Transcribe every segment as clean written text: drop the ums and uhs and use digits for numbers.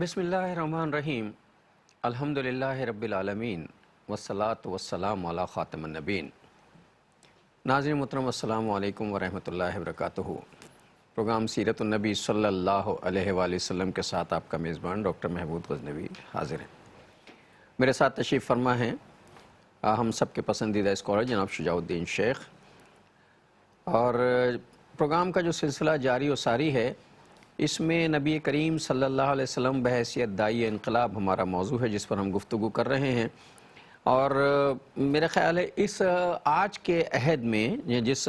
بسم اللہ الرحمن الرحیم الحمدللہ رب العالمین والصلاة والسلام علی خاتم النبین۔ ناظرین محترم السلام علیکم ورحمۃ اللہ وبرکاتہ۔ پروگرام سیرت النبی صلی اللہ علیہ وآلہ وسلم کے ساتھ آپ کا میزبان ڈاکٹر محمود غزنوی حاضر ہیں۔ میرے ساتھ تشریف فرما ہیں ہم سب کے پسندیدہ اسکالر جناب شجاع الدین شیخ، اور پروگرام کا جو سلسلہ جاری و ساری ہے اس میں نبی کریم صلی اللہ علیہ وسلم بحیثیت داعی انقلاب ہمارا موضوع ہے جس پر ہم گفتگو کر رہے ہیں۔ اور میرا خیال ہے اس آج کے عہد میں جس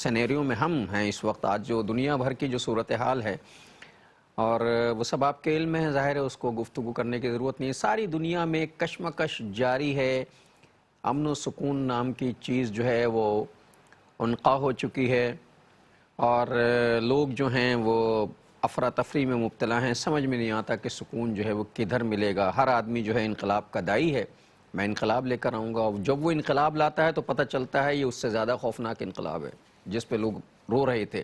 سینیریو میں ہم ہیں اس وقت، آج جو دنیا بھر کی جو صورتحال ہے اور وہ سب آپ کے علم میں ہے، ظاہر ہے اس کو گفتگو کرنے کی ضرورت نہیں ہے۔ ساری دنیا میں کشمکش جاری ہے، امن و سکون نام کی چیز جو ہے وہ عنقا ہو چکی ہے، اور لوگ جو ہیں وہ افراتفری میں مبتلا ہیں۔ سمجھ میں نہیں آتا کہ سکون جو ہے وہ کدھر ملے گا۔ ہر آدمی جو ہے انقلاب کا داعی ہے، میں انقلاب لے کر آؤں گا، اور جب وہ انقلاب لاتا ہے تو پتہ چلتا ہے یہ اس سے زیادہ خوفناک انقلاب ہے جس پہ لوگ رو رہے تھے۔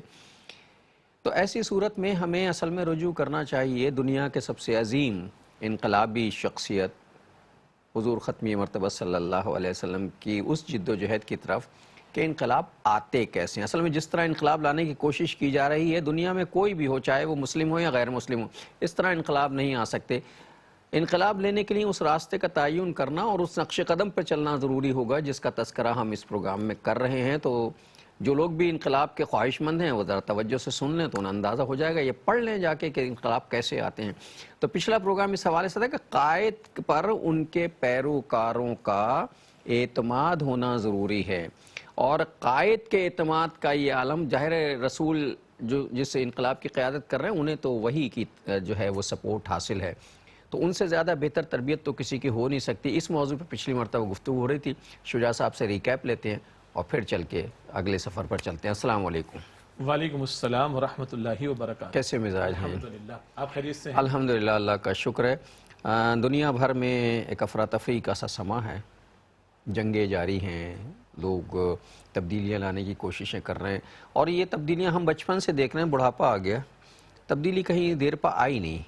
تو ایسی صورت میں ہمیں اصل میں رجوع کرنا چاہیے دنیا کے سب سے عظیم انقلابی شخصیت حضور ختمی مرتبہ صلی اللہ علیہ وسلم کی اس جد و جہد کی طرف کہ انقلاب آتے کیسے ہیں۔ اصل میں جس طرح انقلاب لانے کی کوشش کی جا رہی ہے، دنیا میں کوئی بھی ہو، چاہے وہ مسلم ہو یا غیر مسلم ہو، اس طرح انقلاب نہیں آ سکتے۔ انقلاب لینے کے لیے اس راستے کا تعین کرنا اور اس نقش قدم پر چلنا ضروری ہوگا جس کا تذکرہ ہم اس پروگرام میں کر رہے ہیں۔ تو جو لوگ بھی انقلاب کے خواہش مند ہیں وہ ذرا توجہ سے سن لیں تو انہیں اندازہ ہو جائے گا، یہ پڑھ لیں جا کے کہ انقلاب کیسے آتے ہیں۔ تو پچھلا پروگرام اس حوالے سے تھا کہ قائد پر ان کے پیروکاروں کا اعتماد ہونا ضروری ہے، اور قائد کے اعتماد کا یہ عالم ظاہر رسول جو جس انقلاب کی قیادت کر رہے ہیں انہیں تو وہی کی جو ہے وہ سپورٹ حاصل ہے، تو ان سے زیادہ بہتر تربیت تو کسی کی ہو نہیں سکتی۔ اس موضوع پہ پچھلی مرتبہ گفتگو ہو رہی تھی، شجاع صاحب سے ریکیپ لیتے ہیں اور پھر چل کے اگلے سفر پر چلتے ہیں۔ السلام علیکم۔ وعلیکم السلام ورحمۃ اللہ وبرکاتہ۔ کیسے مزاج ہیں؟ الحمدللہ، آپ خیریت سے ہیں؟ الحمدللہ، اللہ کا شکر ہے۔ دنیا بھر میں ایک افراتفری کا سا سما ہے، جنگیں جاری ہیں، لوگ تبدیلیاں لانے کی کوششیں کر رہے ہیں، اور یہ تبدیلیاں ہم بچپن سے دیکھ رہے ہیں، بڑھاپا آ گیا، تبدیلی کہیں دیر پا آئی نہیں،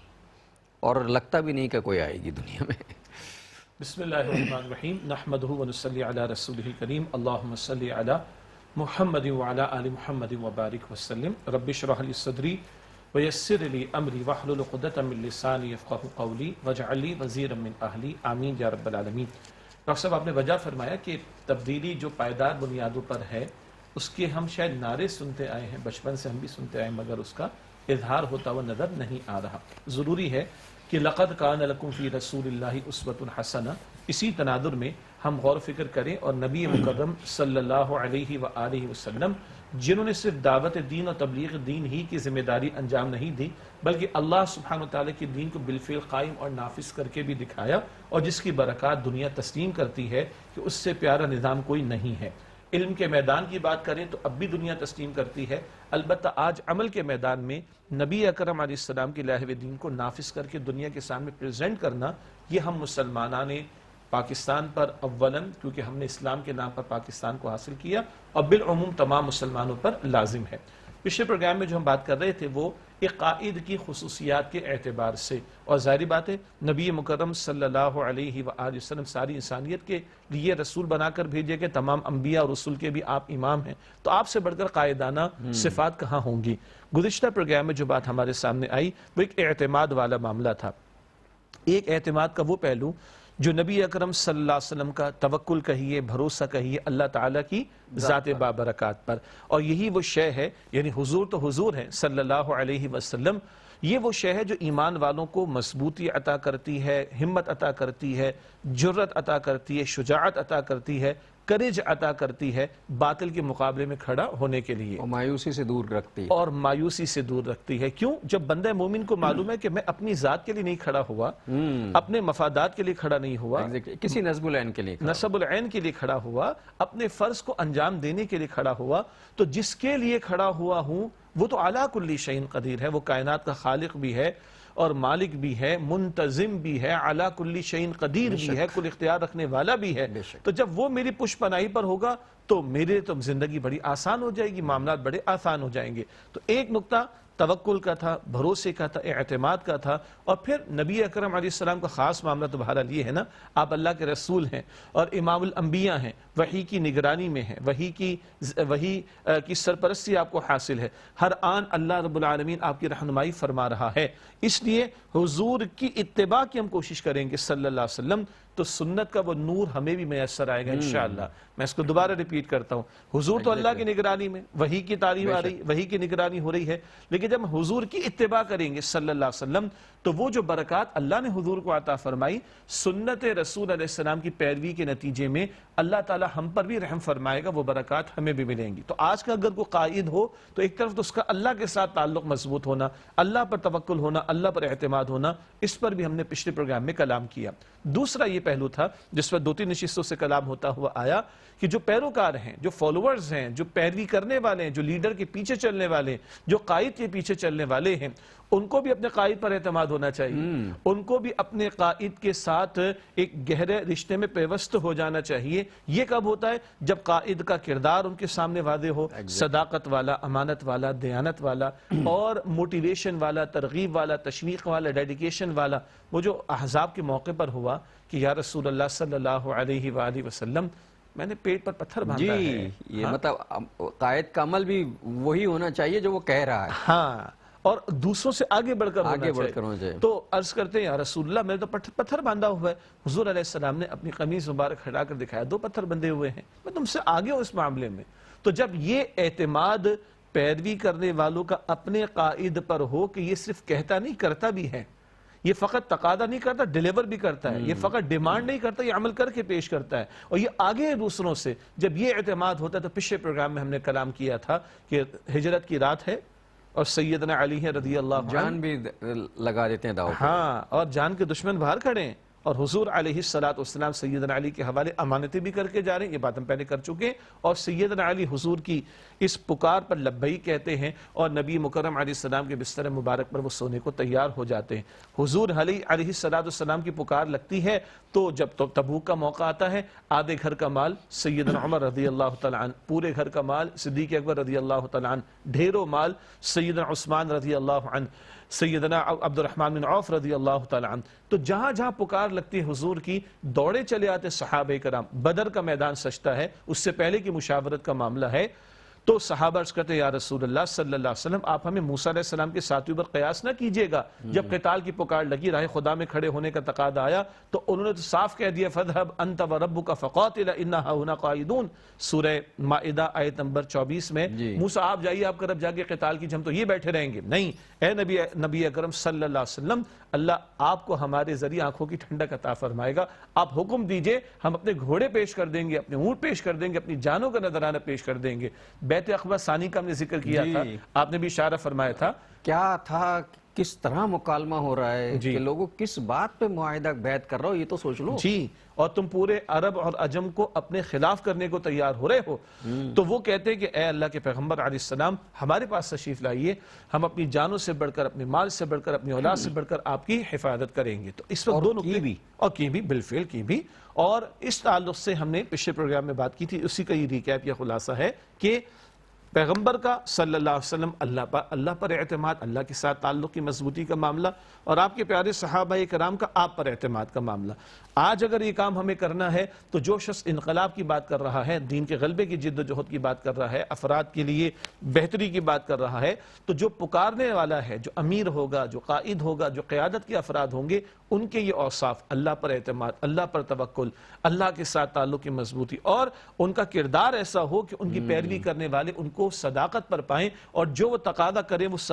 اور لگتا بھی نہیں کہ کوئی آئے گی دنیا میں۔ بسم اللہ الرحمن الرحیم، نحمدہ ونصلی علی رسولہ الکریم، اللہم صلی علی محمد وعلی آل محمد وبارک وسلم۔ رب اشرح لی صدری ویسر لی امری واحلل عقدۃ من لسانی یفقہوا قولی واجعل لی وزیرا من اہلی، آمین یا رب العالمین۔ ڈاکٹر صاحب، آپ نے وجہ فرمایا کہ تبدیلی جو پائیدار بنیادوں پر ہے اس کے ہم شاید نعرے سنتے آئے ہیں، بچپن سے ہم بھی سنتے آئے ہیں، مگر اس کا اظہار ہوتا ہوا نظر نہیں آ رہا۔ ضروری ہے کہ لقد کان لکم فی رسول اللہ اسوۃ حسنہ، اسی تناظر میں ہم غور و فکر کریں، اور نبی مکرم صلی اللہ علیہ وآلہ وسلم جنہوں نے صرف دعوت دین اور تبلیغ دین ہی کی ذمہ داری انجام نہیں دی بلکہ اللہ سبحانہ وتعالی کے دین کو بالفعل قائم اور نافذ کر کے بھی دکھایا، اور جس کی برکات دنیا تسلیم کرتی ہے کہ اس سے پیارا نظام کوئی نہیں ہے۔ علم کے میدان کی بات کریں تو اب بھی دنیا تسلیم کرتی ہے، البتہ آج عمل کے میدان میں نبی اکرم علیہ السلام کی لاہ دین کو نافذ کر کے دنیا کے سامنے پریزنٹ کرنا، یہ ہم مسلمانان پاکستان پر اولاً، کیونکہ ہم نے اسلام کے نام پر پاکستان کو حاصل کیا، اور بالعموم تمام مسلمانوں پر لازم ہے۔ پچھلے پروگرام میں جو ہم بات کر رہے تھے وہ ایک قائد کی خصوصیات کے اعتبار سے، اور ظاہری بات ہے نبی مکرم صلی اللہ علیہ وآلہ وسلم ساری انسانیت کے لیے رسول بنا کر بھیجے کہ تمام انبیاء اور رسول کے بھی آپ امام ہیں، تو آپ سے بڑھ کر قائدانہ صفات کہاں ہوں گی؟ گزشتہ پروگرام میں جو بات ہمارے سامنے آئی وہ ایک اعتماد والا معاملہ تھا، ایک اعتماد کا وہ پہلو جو نبی اکرم صلی اللہ علیہ وسلم کا توکل کہیے، بھروسہ کہیے اللہ تعالیٰ کی ذات بابرکات پر، اور یہی وہ شے ہے، یعنی حضور تو حضور ہیں صلی اللہ علیہ وسلم، یہ وہ شے ہے جو ایمان والوں کو مضبوطی عطا کرتی ہے، ہمت عطا کرتی ہے، جرت عطا کرتی ہے، شجاعت عطا کرتی ہے، کریج عطا کرتی ہے باطل کے مقابلے میں کھڑا ہونے کے لیے، اور مایوسی سے دور رکھتی ہے، اور مایوسی سے دور رکھتی ہے۔ کیوں؟ جب بندہ مومن کو معلوم ہے کہ میں اپنی ذات کے لیے نہیں کھڑا ہوا، اپنے مفادات کے لیے کھڑا نہیں ہوا، کسی نصب العین کے لیے نصب العین کے لیے کھڑا ہوا، اپنے فرض کو انجام دینے کے لیے کھڑا ہوا، تو جس کے لیے کھڑا ہوا ہوں وہ تو علی کل شیء قدیر ہے، وہ کائنات کا خالق بھی ہے اور مالک بھی ہے، منتظم بھی ہے، علی کل شیء قدیر بھی ہے، کل اختیار رکھنے والا بھی ہے۔ تو جب وہ میری پشت پناہی پر ہوگا تو میرے تو زندگی بڑی آسان ہو جائے گی، معاملات بڑے آسان ہو جائیں گے۔ تو ایک نقطہ توکل کا تھا، بھروسے کا تھا، اعتماد کا تھا، اور پھر نبی اکرم علیہ السلام کا خاص معاملہ تو بہرحال یہ ہے نا، آپ اللہ کے رسول ہیں اور امام الانبیاء ہیں، وحی کی نگرانی میں ہیں، وحی کی سرپرستی آپ کو حاصل ہے، ہر آن اللہ رب العالمین آپ کی رہنمائی فرما رہا ہے، اس لیے حضور کی اتباع کی ہم کوشش کریں گے صلی اللہ علیہ وسلم، تو سنت کا وہ نور ہمیں بھی میسر آئے گا انشاءاللہ۔ میں اس کو دوبارہ ریپیٹ کرتا ہوں، حضور تو اللہ کی نگرانی میں، وحی کی تعلیم آ رہی، وحی کی نگرانی ہو رہی ہے، لیکن جب حضور کی اتباع کریں گے صلی اللہ علیہ وسلم تو وہ جو برکات اللہ نے حضور کو عطا فرمائی، سنت رسول علیہ السلام کی پیروی کے نتیجے میں اللہ تعالی ہم پر بھی رحم فرمائے گا، وہ برکات ہمیں بھی ملیں گی۔ تو آج کا اگر کوئی قائد ہو تو ایک طرف تو اس کا اللہ کے ساتھ تعلق مضبوط ہونا، اللہ پر توکل ہونا، اللہ پر اعتماد ہونا، اس پر بھی ہم نے پچھلے پروگرام میں کلام کیا۔ دوسرا یہ پہلو تھا جس پر 2-3 نشستوں سے کلام ہوتا ہوا آیا کہ جو پیروکار ہیں، جو فالوورز ہیں، جو پیروی کرنے والے ہیں، جو لیڈر کے پیچھے چلنے والے ہیں، جو قائد کے پیچھے چلنے والے ہیں، ان کو بھی اپنے قائد پر اعتماد ہونا چاہیے، ان کو بھی اپنے قائد کے ساتھ ایک گہرے رشتے میں پیوست ہو جانا چاہیے۔ یہ کب ہوتا ہے؟ جب قائد کا کردار ان کے سامنے واضح ہو، صداقت والا، امانت والا، دیانت والا اور موٹیویشن والا، ترغیب والا، تشویق والا، ڈیڈیکیشن والا۔ وہ جو احزاب کے موقع پر ہوا کہ یا رسول اللہ صلی اللہ علیہ وآلہ وسلم، میں نے پیٹ پر پتھر باندھا ہے۔ یہ مطلب قائد کا عمل بھی وہی ہونا چاہیے جو وہ کہہ رہا ہے، ہاں، اور دوسروں سے آگے بڑھ کر ہونا چاہیے۔ تو عرض کرتے ہیں یا رسول اللہ میں تو پتھر باندھا ہوا ہے۔ حضور علیہ السلام نے اپنی قمیص مبارک ہٹا کر دکھایا 2 پتھر بندھے ہوئے ہیں، میں تم سے آگے ہوں اس معاملے میں۔ تو جب یہ اعتماد پیروی کرنے والوں کا اپنے قائد پر ہو کہ یہ صرف کہتا نہیں، کرتا بھی ہے، یہ فقط تقاضا نہیں کرتا، ڈیلیور بھی کرتا ہے، یہ فقط ڈیمانڈ نہیں کرتا، یہ عمل کر کے پیش کرتا ہے، اور یہ آگے دوسروں سے جب یہ اعتماد ہوتا ہے۔ تو پچھلے پروگرام میں ہم نے کلام کیا تھا کہ ہجرت کی رات ہے اور سیدنا علی ہے رضی اللہ عنہ، جان بھی لگا دیتے ہیں داؤ پہ، ہاں، اور جان کے دشمن باہر کھڑے ہیں، اور حضور علیہ السلام سیدنا علی کے حوالے امانتیں بھی کر کے جا رہے ہیں، یہ بات ہم پہلے کر چکے ہیں، اور سیدنا علی حضور کی اس پکار پر لبیک کہتے ہیں، اور نبی مکرم علیہ السلام کے بستر مبارک پر وہ سونے کو تیار ہو جاتے ہیں۔ حضور علیہ السلام کی پکار لگتی ہے تو جب تبوک کا موقع آتا ہے، آدھے گھر کا مال سیدنا عمر رضی اللہ تعالیٰ عنہ، پورے گھر کا مال صدیق اکبر رضی اللہ تعالیٰ عنہ، ڈھیروں مال سیدنا عثمان رضی اللہ عنہ، سیدنا عبد الرحمن بن عوف رضی اللہ تعالیٰ عنہ۔ تو جہاں جہاں پکار لگتی ہے حضور کی، دوڑے چلے آتے صحابہ کرام۔ بدر کا میدان سجتا ہے، اس سے پہلے کی مشاورت کا معاملہ ہے، تو صحابہ عرض کرتے یا رسول اللہ صلی اللہ علیہ وسلم، آپ ہمیں موسیٰ علیہ السلام کے ساتھیوں پر قیاس نہ کیجئے گا۔ جب قتال کی پکار لگی، راہ خدا میں کھڑے ہونے کا تقاضا آیا، تو انہوں نے تو صاف کہہ دیا فَاذْهَبْ أَنْتَ وَرَبُّكَ فَقَاتِلَ إِنَّا هَاهُنَا قَاعِدُونَ۔ سورہ مائدہ آیت نمبر 24 میں موسیٰ آپ جائیے، آپ کا رب جا کے قتال کی، ہم تو یہ بیٹھے رہیں گے نہیں، اے نبی اکرم صلی اللہ علیہ وسلم، اللہ آپ کو ہمارے ذریعے آنکھوں کی ٹھنڈک عطا فرمائے گا، آپ حکم دیجئے، ہم اپنے گھوڑے پیش کر دیں گے، اپنے اونٹ پیش کر دیں گے، اپنی جانوں کا نذرانہ پیش کر دیں گے۔ بیعت عقبہ ثانی کا ہم نے ذکر کیا تھا، آپ نے بھی اشارہ فرمایا تھا، کیا تھا، کس طرح مکالمہ ہو رہا ہے کہ لوگوں کس بات پہ معاہدہ بیعت کر رہا ہو، یہ تو سوچ لو۔ جی، اور تم پورے عرب اور عجم کو اپنے خلاف کرنے کو تیار ہو رہے ہو، تو وہ کہتے ہیں کہ اے اللہ کے پیغمبر علیہ السلام، ہمارے پاس تشریف لائیے، ہم اپنی جانوں سے بڑھ کر، اپنے مال سے بڑھ کر، اپنی اولاد سے بڑھ کر آپ کی حفاظت کریں گے۔ تو اس وقت دو نقطے اور کی بھی بالفعل کی بھی، اور اس تعلق سے ہم نے پچھلے پروگرام میں بات کی تھی، اسی کا یہ ریکیپ یا خلاصہ ہے کہ پیغمبر کا صلی اللہ علیہ وسلم اللہ پر اعتماد، اللہ کے ساتھ تعلق کی مضبوطی کا معاملہ، اور آپ کے پیارے صحابہ کرام کا آپ پر اعتماد کا معاملہ۔ آج اگر یہ کام ہمیں کرنا ہے تو جو شخص انقلاب کی بات کر رہا ہے، دین کے غلبے کی جد و جہد کی بات کر رہا ہے، افراد کے لیے بہتری کی بات کر رہا ہے، تو جو پکارنے والا ہے، جو امیر ہوگا، جو قائد ہوگا، جو قیادت کے افراد ہوں گے، ان کے یہ اوصاف، اللہ پر اعتماد، اللہ پر توکل، اللہ کے ساتھ تعلق کی مضبوطی، اور ان کا کردار ایسا ہو کہ ان کی پیروی کرنے والے ان کو صداقت پر پائیں، اور جو وہ تقاضا کریں اس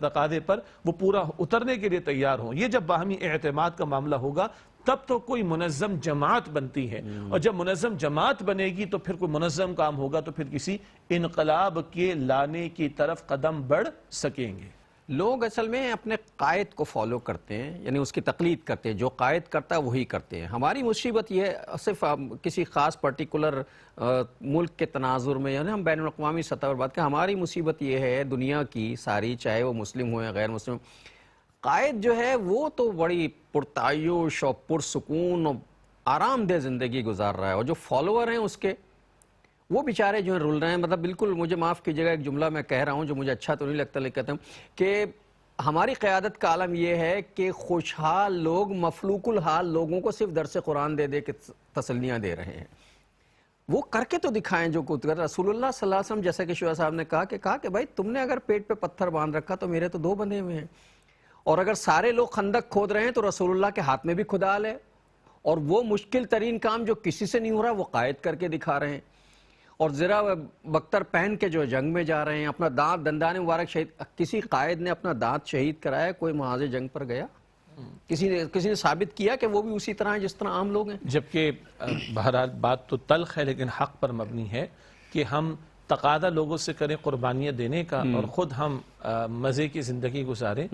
تقاضے پر وہ پورا اترنے کے لیے تیار ہوں۔ یہ جب باہمی اعتماد کا معاملہ ہوگا تب تو کوئی منظم جماعت بنتی ہے، اور جب منظم جماعت بنے گی تو پھر کوئی منظم کام ہوگا، تو پھر کسی انقلاب کے لانے کی طرف قدم بڑھ سکیں گے۔ لوگ اصل میں اپنے قائد کو فالو کرتے ہیں، یعنی اس کی تقلید کرتے ہیں، جو قائد کرتا ہے وہی کرتے ہیں۔ ہماری مصیبت یہ ہے، صرف کسی خاص پرٹیکولر ملک کے تناظر میں، یعنی ہم بین الاقوامی سطح پر بات کریں، ہماری مصیبت یہ ہے دنیا کی ساری، چاہے وہ مسلم ہو یا غیر مسلم، قائد جو ہے وہ تو بڑی پرتعیش اور پرسکون اور آرام دہ زندگی گزار رہا ہے، اور جو فالوور ہیں اس کے، وہ بیچارے جو ہیں رول رہے ہیں. مطلب بالکل مجھے معاف کیجیے گا ایک جملہ میں کہہ رہا ہوں جو مجھے اچھا تو نہیں لگتا، لیکن کہتا ہوں کہ ہماری قیادت کا عالم یہ ہے کہ خوشحال لوگ مفلوق الحال لوگوں کو صرف درس قرآن دے دے کے تسلیاں دے رہے ہیں. وہ کر کے تو دکھائیں جو کچھ کر. رسول اللہ صلی اللہ علیہ وسلم جیسا کہ شعیب صاحب نے کہا کہ بھائی تم نے اگر پیٹ پہ پتھر باندھ رکھا تو میرے تو 2 بندھے ہوئے ہیں، اور اگر سارے لوگ خندق کھود رہے ہیں تو رسول اللہ کے ہاتھ میں بھی کھدال ہے، اور وہ مشکل ترین کام جو کسی سے نہیں ہو رہا وہ قائد کر کے دکھا رہے ہیں، اور زرہ بختر پہن کے جو جنگ میں جا رہے ہیں، اپنا دندان مبارک شہید. کسی قائد نے اپنا دانت شہید کرایا؟ کوئی محاذ جنگ پر گیا؟ کسی نے ثابت کیا کہ وہ بھی اسی طرح ہیں جس طرح عام لوگ ہیں؟ جبکہ بہرحال بات تو تلخ ہے لیکن حق پر مبنی ہے کہ ہم تقاضا لوگوں سے کریں قربانیاں دینے کا اور خود ہم مزے کی زندگی گزاریں.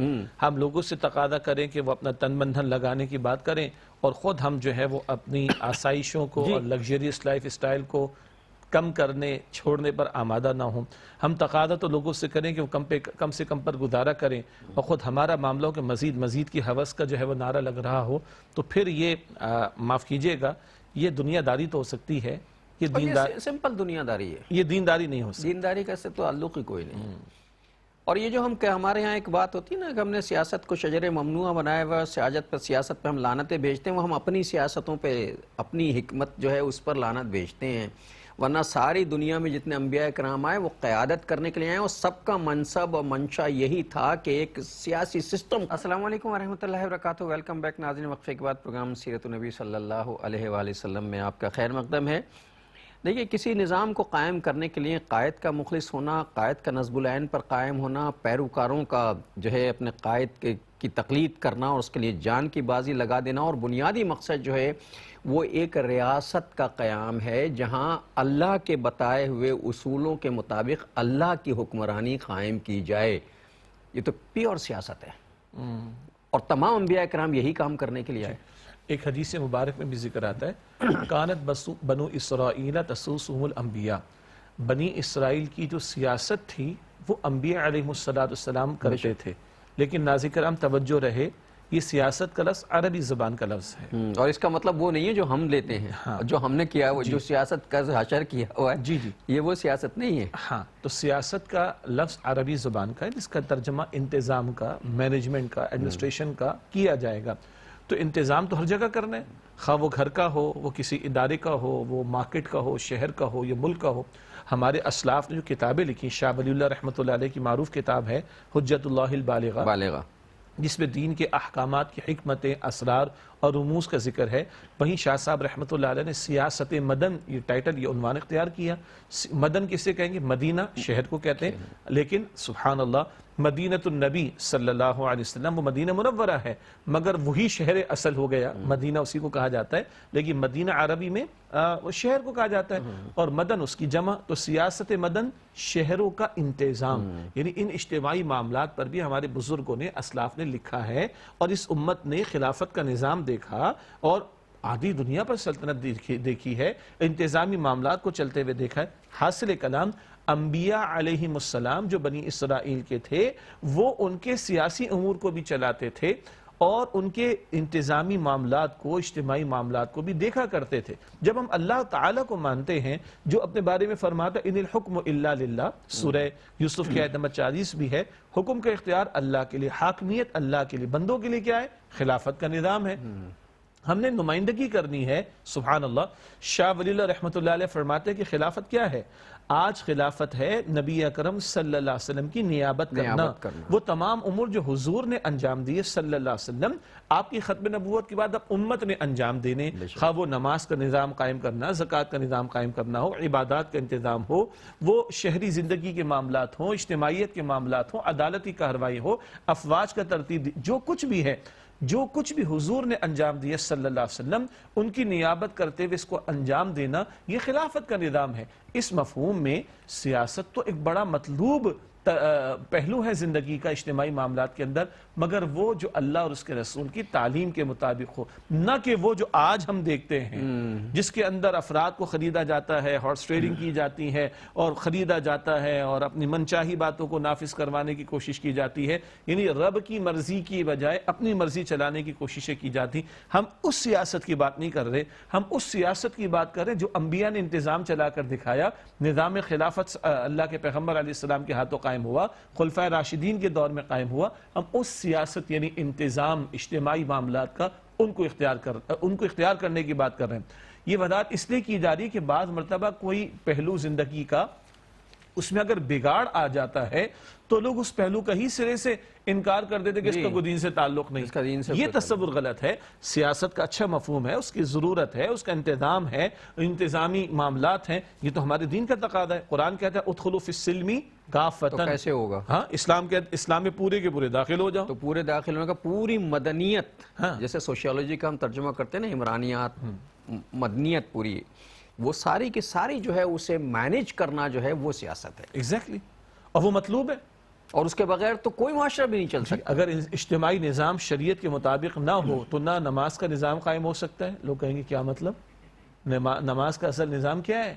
ہم لوگوں سے تقاضا کریں کہ وہ اپنا تن بندھن لگانے کی بات کریں اور خود ہم جو ہے وہ اپنی آسائشوں کو اور لگژریس لائف اسٹائل کو کم کرنے چھوڑنے پر آمادہ نہ ہوں. ہم تقاضا تو لوگوں سے کریں کہ وہ کم سے کم پر گزارا کریں، اور خود ہمارا معاملہ ہو کہ مزید کی حوث کا جو ہے وہ نعرہ لگ رہا ہو. تو پھر یہ معاف کیجئے گا، یہ دنیا داری تو ہو سکتی ہے، یہ سمپل دنیا داری ہے، یہ دینداری نہیں ہو سکتی. دینداری کا سے تو تعلق ہی کوئی نہیں. اور یہ جو ہمارے ہاں ایک بات ہوتی ہے نا کہ ہم نے سیاست کو شجر ممنوعہ بنایا ہوا، سیاست پہ ہم لعنتیں بھیجتے ہیں، وہ ہم اپنی سیاستوں پہ اپنی حکمت جو ہے اس پر لعنت بھیجتے ہیں. ورنہ ساری دنیا میں جتنے انبیاء کرام آئے وہ قیادت کرنے کے لیے آئے، اور سب کا منصب اور منشا یہی تھا کہ ایک سیاسی سسٹم. السلام علیکم ورحمۃ اللہ وبرکاتہ. ویلکم بیک ناظرین. وقفے کے بعد پروگرام سیرت النبی صلی اللہ علیہ وآلہ وسلم میں آپ کا خیر مقدم ہے. دیکھیے، کسی نظام کو قائم کرنے کے لیے قائد کا مخلص ہونا، قائد کا نصب العین پر قائم ہونا، پیروکاروں کا جو ہے اپنے قائد کی تقلید کرنا اور اس کے لیے جان کی بازی لگا دینا، اور بنیادی مقصد جو ہے وہ ایک ریاست کا قیام ہے جہاں اللہ کے بتائے ہوئے اصولوں کے مطابق اللہ کی حکمرانی قائم کی جائے. یہ تو پیور سیاست ہے، اور تمام انبیاء کرام یہی کام کرنے کے لیے آئے. ایک حدیث مبارک میں بھی ذکر آتا ہے، کانت بنو اسرائیل تسوسهم الانبیاء. بنی اسرائیل کی جو سیاست تھی وہ انبیاء علیہ السلام کرتے تھے. لیکن ناظرین کرام توجہ رہے، یہ سیاست کا لفظ عربی زبان کا لفظ ہے، اور اس کا مطلب وہ نہیں ہے جو ہم لیتے ہیں، جو ہم نے کیا وہ جو سیاست کا حشر کیا ہوا ہے، یہ وہ سیاست نہیں ہے. ہاں، تو سیاست کا لفظ عربی زبان کا ہے جس کا ترجمہ انتظام کا، مینجمنٹ کا، ایڈمنسٹریشن کا کیا جائے گا. تو انتظام تو ہر جگہ کرنا ہے، خواہ وہ گھر کا ہو، وہ کسی ادارے کا ہو، وہ مارکیٹ کا ہو، شہر کا ہو یا ملک کا ہو. ہمارے اسلاف نے جو کتابیں لکھی، شاہ ولی اللہ رحمۃ اللہ علیہ کی معروف کتاب ہے حجت اللہ البالغہ، جس میں دین کے احکامات کی حکمتیں، اسرار اور رموز کا ذکر ہے. وہیں شاہ صاحب رحمۃ اللہ علیہ نے سیاست مدن یہ ٹائٹل، یہ عنوان اختیار کیا. مدن کسے کہیں گے؟ مدینہ شہر کو کہتے ہیں، لیکن سبحان اللہ مدینۃ النبی صلی اللہ علیہ وسلم وہ مدینہ منورہ ہے، مگر وہی شہر اصل ہو گیا. مدینہ اسی کو کہا جاتا ہے، لیکن مدینہ عربی میں شہر کو کہا جاتا ہے، اور مدن اس کی جمع. تو سیاست مدن شہروں کا انتظام، یعنی ان اجتماعی معاملات پر بھی ہمارے بزرگوں نے، اسلاف نے لکھا ہے، اور اس امت نے خلافت کا نظام دیکھا اور آدھی دنیا پر سلطنت دیکھی ہے، انتظامی معاملات کو چلتے ہوئے دیکھا ہے. حاصل کلام، انبیاء علیہم السلام جو بنی اسرائیل کے تھے وہ ان کے سیاسی امور کو بھی چلاتے تھے اور ان کے انتظامی معاملات کو، اجتماعی معاملات کو بھی دیکھا کرتے تھے. جب ہم اللہ تعالیٰ کو مانتے ہیں جو اپنے بارے میں فرماتا ان الحکم الا للہ، سورہ یوسف کی آیت نمبر 40 بھی ہے، حکم کا اختیار اللہ کے لیے، حاکمیت اللہ کے لیے، بندوں کے لیے کیا ہے؟ خلافت کا نظام ہے. ہم نے نمائندگی کرنی ہے. سبحان اللہ، شاہ ولی اللہ رحمۃ اللہ علیہ فرماتے ہیں کہ خلافت کیا ہے؟ آج خلافت ہے نبی اکرم صلی اللہ علیہ وسلم کی نیابت کرنا. وہ تمام امور جو حضور نے انجام دیے صلی اللہ علیہ وسلم، آپ کی ختم نبوت کے بعد اب امت نے انجام دینے، خواہ وہ نماز کا نظام قائم کرنا، زکوٰۃ کا نظام قائم کرنا ہو، عبادات کا انتظام ہو، وہ شہری زندگی کے معاملات ہوں، اجتماعیت کے معاملات ہوں، عدالتی کارروائی ہو، افواج کا ترتیب، جو کچھ بھی ہے، جو کچھ بھی حضور نے انجام دیا صلی اللہ علیہ وسلم، ان کی نیابت کرتے ہوئے اس کو انجام دینا، یہ خلافت کا نظام ہے. اس مفہوم میں سیاست تو ایک بڑا مطلوب پہلو ہے زندگی کا اجتماعی معاملات کے اندر، مگر وہ جو اللہ اور اس کے رسول کی تعلیم کے مطابق ہو، نہ کہ وہ جو آج ہم دیکھتے ہیں جس کے اندر افراد کو خریدا جاتا ہے، ہارس ٹریڈنگ کی جاتی ہے اور خریدا جاتا ہے اور اپنی منچاہی باتوں کو نافذ کروانے کی کوشش کی جاتی ہے. یعنی رب کی مرضی کی بجائے اپنی مرضی چلانے کی کوششیں کی جاتی. ہم اس سیاست کی بات نہیں کر رہے، ہم اس سیاست کی بات کر رہے ہیں جو انبیاء نے انتظام چلا کر دکھایا گیا، نظام خلافت اللہ کے پیغمبر علیہ السلام کے ہاتھوں قائم ہوا، خلفائے راشدین کے دور میں قائم ہوا، ہم اس سیاست یعنی انتظام اجتماعی معاملات کا ان کو اختیار کرنے کی بات کر رہے ہیں۔ یہ وضاحت اس لیے کی جا رہی ہے کہ بعض مرتبہ کوئی پہلو زندگی کا اس میں اگر بگاڑ آ جاتا ہے تو لوگ اس پہلو کا ہی سرے سے انکار کر دیتے کہ اس کا کوئی دین سے تعلق نہیں۔ یہ تصور غلط ہے۔ سیاست کا اچھا مفہوم ہے، اس کی ضرورت ہے، اس کا انتظام ہے، انتظامی معاملات ہیں، یہ تو ہمارے دین کا تقاضا ہے۔ قرآن کہتا ہے ادخلوا فی السلم کافۃ، تو کیسے ہوگا؟ ہاں، اسلام میں پورے کے پورے داخل ہو جاؤ۔ تو پورے داخل ہونے کا پوری مدنیت، جیسے سوشیولوجی کا ہم ترجمہ کرتے ہیں نا، عمرانیات، مدنیت پوری، وہ ساری کی ساری جو ہے اسے مینیج کرنا جو ہے وہ سیاست ہے۔ ایگزیکٹلی، اور وہ مطلوب ہے، اور اس کے بغیر تو کوئی معاشرہ بھی نہیں چل سکتا۔ اگر اجتماعی نظام شریعت کے مطابق نہ ہو تو نہ نماز کا نظام قائم ہو سکتا ہے۔ لوگ کہیں گے کیا مطلب؟ نماز کا اصل نظام کیا ہے؟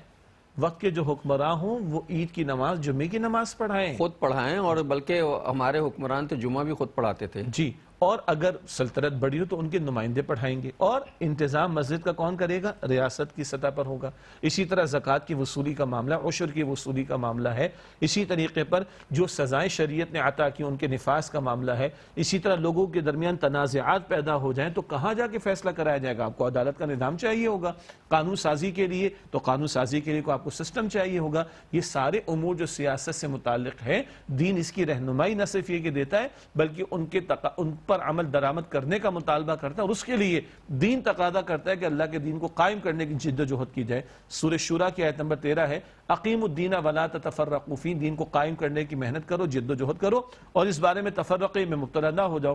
وقت کے جو حکمراں ہوں وہ عید کی نماز، جمعے کی نماز پڑھائیں، خود پڑھائیں، اور بلکہ ہمارے حکمران تو جمعہ بھی خود پڑھاتے تھے۔ جی، اور اگر سلطنت بڑی ہو تو ان کے نمائندے پڑھائیں گے، اور انتظام مسجد کا کون کرے گا؟ ریاست کی سطح پر ہوگا۔ اسی طرح زکوٰۃ کی وصولی کا معاملہ، عشر کی وصولی کا معاملہ ہے۔ اسی طریقے پر جو سزائیں شریعت نے عطا کی ان کے نفاذ کا معاملہ ہے۔ اسی طرح لوگوں کے درمیان تنازعات پیدا ہو جائیں تو کہاں جا کے فیصلہ کرایا جائے گا؟ آپ کو عدالت کا نظام چاہیے ہوگا۔ قانون سازی کے لیے تو قانون سازی کے لیے آپ کو سسٹم چاہیے ہوگا۔ یہ سارے امور جو سیاست سے متعلق ہے، دین اس کی رہنمائی نہ صرف یہ کہ دیتا ہے بلکہ ان پر عمل درآمد کرنے کا مطالبہ کرتا ہے، اور اس کے لیے دین تقاضا کرتا ہے کہ اللہ کے دین کو قائم کرنے کی جد و جہد کی جائے۔ سورہ شورى کی آیت نمبر 13 ہے، اقیموا الدین ولا تتفرقوا فیہ، دین کو قائم کرنے کی محنت کرو، جد و جہد کرو، اور اس بارے میں تفرقے میں مبتلا نہ ہو جاؤ۔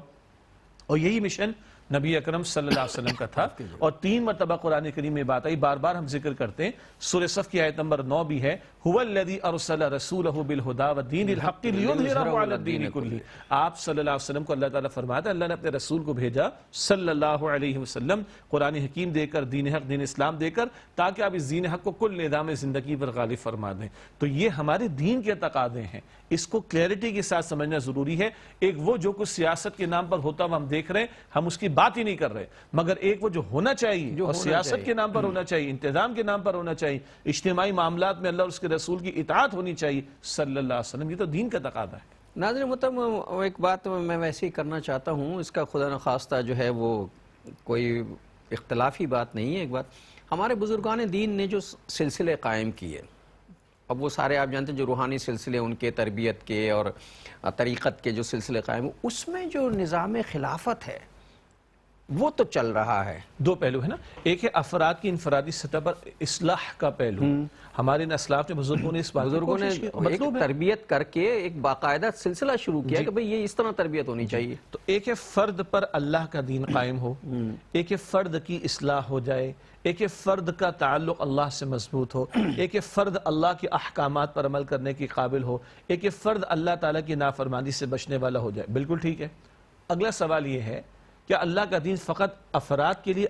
اور یہی مشن نبی اکرم صلی اللہ علیہ وسلم کا تھا، اور 3 مرتبہ قرآن کریم میں بات آئی، بار بار ہم ذکر کرتے ہیں۔ سورہ صف کی آیت نمبر 9 بھی ہے، هو الذی ارسل رسولہ بالہدی والدین الحق لیظہرہ علی الدین کلہ۔ آپ صلی اللہ علیہ وسلم کو اللہ تعالیٰ فرماتا ہے اللہ نے اپنے رسول کو بھیجا صلی اللہ علیہ وسلم قرآن حکیم دے کر، دین حق، دین اسلام دے کر، تاکہ آپ اس دین حق کو کل نظام زندگی پر غالب فرما دیں۔ تو یہ ہمارے دین کے تقاضے ہیں، اس کو کلیئرٹی کے ساتھ سمجھنا ضروری ہے۔ ایک وہ جو کچھ سیاست کے نام پر ہوتا ہوا ہم دیکھ رہے ہیں، ہم اس کی بات ہی نہیں کر رہے، مگر ایک وہ جو ہونا چاہیے، اور سیاست کے نام پر ہونا چاہیے، انتظام کے نام پر ہونا چاہیے، اجتماعی معاملات میں اللہ اور اس کے رسول کی اطاعت ہونی چاہیے صلی اللہ علیہ وسلم۔ یہ تو دین کا تقاضا ہے۔ ناظرین محترم، ایک بات میں ویسے ہی کرنا چاہتا ہوں، اس کا خدا نخواستہ جو ہے وہ کوئی اختلافی بات نہیں ہے۔ ایک بات، ہمارے بزرگان دین نے جو سلسلے قائم کیے، اب وہ سارے آپ جانتے ہیں جو روحانی سلسلے ان کے، تربیت کے اور طریقت کے جو سلسلے قائم، اس میں جو نظام خلافت ہے وہ تو چل رہا ہے۔ 2 پہلو ہے نا، ایک ہے افراد کی انفرادی سطح پر اصلاح کا پہلو، ہمارے اسلاف نے، بزرگوں نے اس بات بزرگوں نے ایک تربیت کر کے ایک باقاعدہ سلسلہ شروع کیا کہ بھئی یہ اس طرح تربیت ہونی چاہیے۔ تو ایک ہے فرد پر اللہ کا دین قائم ہو، ایک ہے فرد کی اصلاح ہو جائے، ایک ہے فرد کا تعلق اللہ سے مضبوط ہو، ایک ہے فرد اللہ کے احکامات پر عمل کرنے کی قابل ہو، ایک ہے فرد اللہ تعالیٰ کی نافرمانی سے بچنے والا ہو جائے۔ بالکل ٹھیک ہے۔ اگلا سوال یہ ہے، کیا اللہ کا دین فقط افراد کے لیے،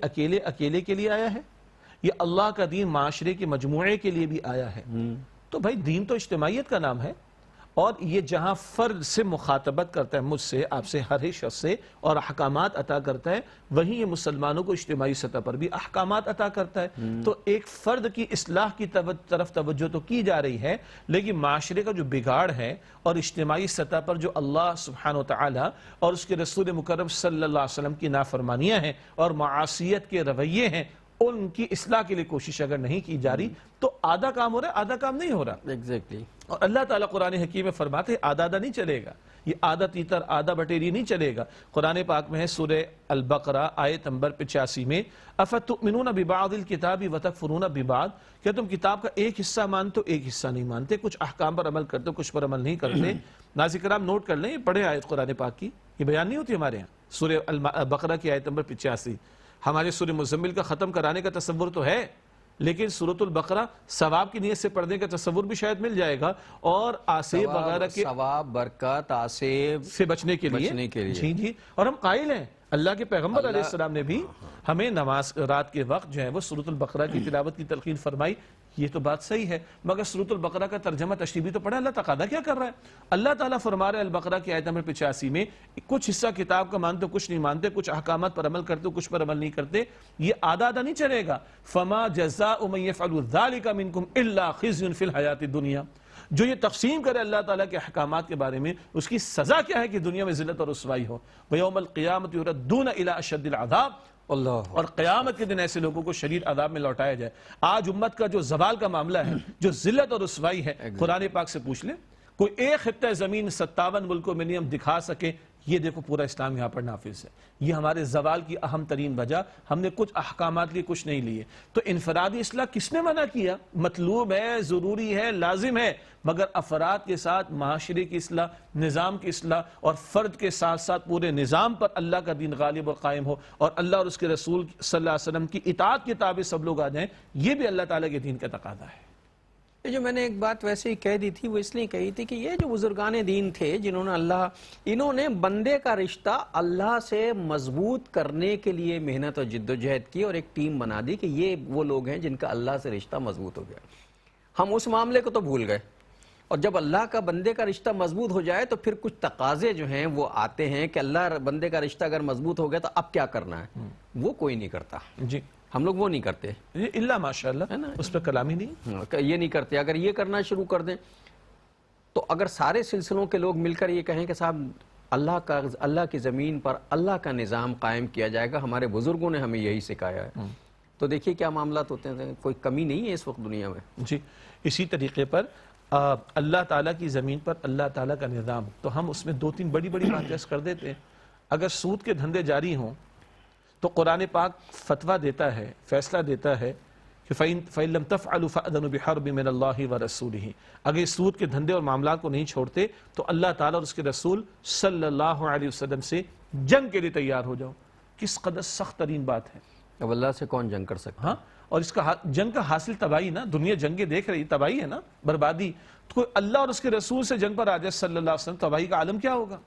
اکیلے کے لیے آیا ہے، یا اللہ کا دین معاشرے کے مجموعے کے لیے بھی آیا ہے؟ تو بھائی دین تو اجتماعیت کا نام ہے، اور یہ جہاں فرد سے مخاطبت کرتا ہے، مجھ سے، آپ سے، ہر ایک شخص سے، اور احکامات عطا کرتا ہے، وہیں یہ مسلمانوں کو اجتماعی سطح پر بھی احکامات عطا کرتا ہے۔ تو ایک فرد کی اصلاح کی طرف توجہ تو کی جا رہی ہے، لیکن معاشرے کا جو بگاڑ ہے اور اجتماعی سطح پر جو اللہ سبحانہ وتعالی اور اس کے رسول مکرم صلی اللہ علیہ وسلم کی نافرمانیاں ہیں اور معاصیت کے رویے ہیں، ان کی اصلاح کے لیے کوشش اگر نہیں کی جا رہی تو آدھا کام ہو رہا ہے، آدھا کام نہیں ہو رہا۔ ایگزیکٹلی۔ اور اللہ تعالیٰ قرآن حکیم میں فرماتے ہیں آدھا نہیں چلے گا، یہ آدھا تیتر، آدھا بٹیری نہیں چلے گا۔ قرآن پاک میں ہے سورہ البقرہ آیت نمبر 85 میں، افتؤمنون ببعض الکتاب وتکفرون ببعض، کیا تم کتاب کا ایک حصہ مانتے ہو، ایک حصہ نہیں مانتے، کچھ احکام پر عمل کرتے ہو، کچھ پر عمل نہیں کرتے۔ ناظرین کرام نوٹ کر لیں، یہ پڑھے آیت قرآن پاک کی، یہ بیان نہیں ہوتی ہمارے یہاں۔ سورہ البقرہ کی آیت نمبر 85، ہمارے سورہ مزمل کا ختم کرانے کا تصور تو ہے، لیکن سورۃ البقرہ ثواب کی نیت سے پڑھنے کا تصور بھی شاید مل جائے گا، اور آسیب وغیرہ کے ثواب، برکت، آسیب سے بچنے کے لیے جی، اور ہم قائل ہیں، اللہ کے پیغمبر علیہ السلام نے بھی ہمیں نماز رات کے وقت جو ہے وہ سورۃ البقرہ کی تلاوت کی تلقین فرمائی۔ یہ تو بات صحیح ہے، مگر سورۃ البقرہ کا ترجمہ تشریح تو پڑھا، اللہ تقاضا کیا کر رہا ہے؟ اللہ تعالیٰ فرما رہے البقرہ کی آیت نمبر 85 میں کچھ حصہ کتاب کا مانتے کچھ نہیں مانتے، کچھ احکامات پر عمل کرتے کچھ پر عمل نہیں کرتے، یہ آدھا نہیں چلے گا۔ فما جزاء من يفعل ذلك منكم الا خزي في الحیات الدنیا، جو یہ تقسیم کرے اللہ تعالیٰ کے احکامات کے بارے میں، اس کی سزا کیا ہے کہ دنیا میں ذلت اور رسوائی ہو۔ وَيَوْمَ الْقِيَامَةِ يُرَدُّونَ إِلَىٰ أَشَدِّ الْعَذَابِ، اللہ اور قیامت کے دن ایسے لوگوں کو شدید عذاب میں لوٹایا جائے۔ آج امت کا جو زوال کا معاملہ ہے، جو ذلت اور رسوائی ہے، قرآن پاک سے پوچھ لیں، کوئی ایک خطہ زمین 57 ملکوں میں نہیں ہم دکھا سکے، یہ دیکھو پورا اسلام یہاں پر نافذ ہے۔ یہ ہمارے زوال کی اہم ترین وجہ، ہم نے کچھ احکامات لیے کچھ نہیں لیے۔ تو انفرادی اصلاح کس نے منع کیا؟ مطلوب ہے، ضروری ہے، لازم ہے، مگر افراد کے ساتھ معاشرے کی اصلاح، نظام کی اصلاح، اور فرد کے ساتھ ساتھ پورے نظام پر اللہ کا دین غالب اور قائم ہو، اور اللہ اور اس کے رسول صلی اللہ علیہ وسلم کی اطاعت کے تابع سب لوگ آ جائیں، یہ بھی اللہ تعالیٰ کے دین کا تقاضا ہے۔ یہ جو میں نے ایک بات ویسے ہی کہہ دی تھی، وہ اس لیے کہی تھی کہ یہ جو بزرگان دین تھے جنہوں نے انہوں نے بندے کا رشتہ اللہ سے مضبوط کرنے کے لیے محنت اور جد و جہد کی، اور ایک ٹیم بنا دی کہ یہ وہ لوگ ہیں جن کا اللہ سے رشتہ مضبوط ہو گیا۔ ہم اس معاملے کو تو بھول گئے، اور جب اللہ کا بندے کا رشتہ مضبوط ہو جائے تو پھر کچھ تقاضے جو ہیں وہ آتے ہیں کہ اللہ بندے کا رشتہ اگر مضبوط ہو گیا تو اب کیا کرنا ہے، وہ کوئی نہیں کرتا، جی ہم لوگ وہ نہیں کرتے، اللہ ماشاءاللہ اس پہ کلام ہی نہیں، یہ نہیں کرتے۔ اگر یہ کرنا شروع کر دیں تو اگر سارے سلسلوں کے لوگ مل کر یہ کہیں کہ صاحب اللہ کی زمین پر اللہ کا نظام قائم کیا جائے گا، ہمارے بزرگوں نے ہمیں یہی سکھایا ہے، تو دیکھیے کیا معاملات ہوتے ہیں، کوئی کمی نہیں ہے اس وقت دنیا میں۔ جی اسی طریقے پر اللہ تعالیٰ کی زمین پر اللہ تعالیٰ کا نظام، تو ہم اس میں دو تین بڑی بڑی باتیں کر دیتے ہیں۔ اگر سود کے دھندے جاری ہوں تو قرآن پاک فتویٰ دیتا ہے، فیصلہ دیتا ہے کہ فَإِن لَمْ تَفْعَلُوا فَأْذَنُوا بِحَرْبٍ مِّنَ اللَّهِ وَرَسُولِهِ، اگر اس سود کے دھندے اور معاملات کو نہیں چھوڑتے تو اللہ تعالیٰ اور اس کے رسول صلی اللہ علیہ وسلم سے جنگ کے لیے تیار ہو جاؤ۔ کس قدر سخت ترین بات ہے، اب اللہ سے کون جنگ کر سکتا؟ ہاں، اور اس کا جنگ کا حاصل تباہی نا، دنیا جنگیں دیکھ رہی، تباہی ہے نا، بربادی۔ تو کوئی اللہ اور اس کے رسول سے جنگ پر آ جائے صلی اللہ علیہ وسلم، تباہی کا عالم کیا ہوگا؟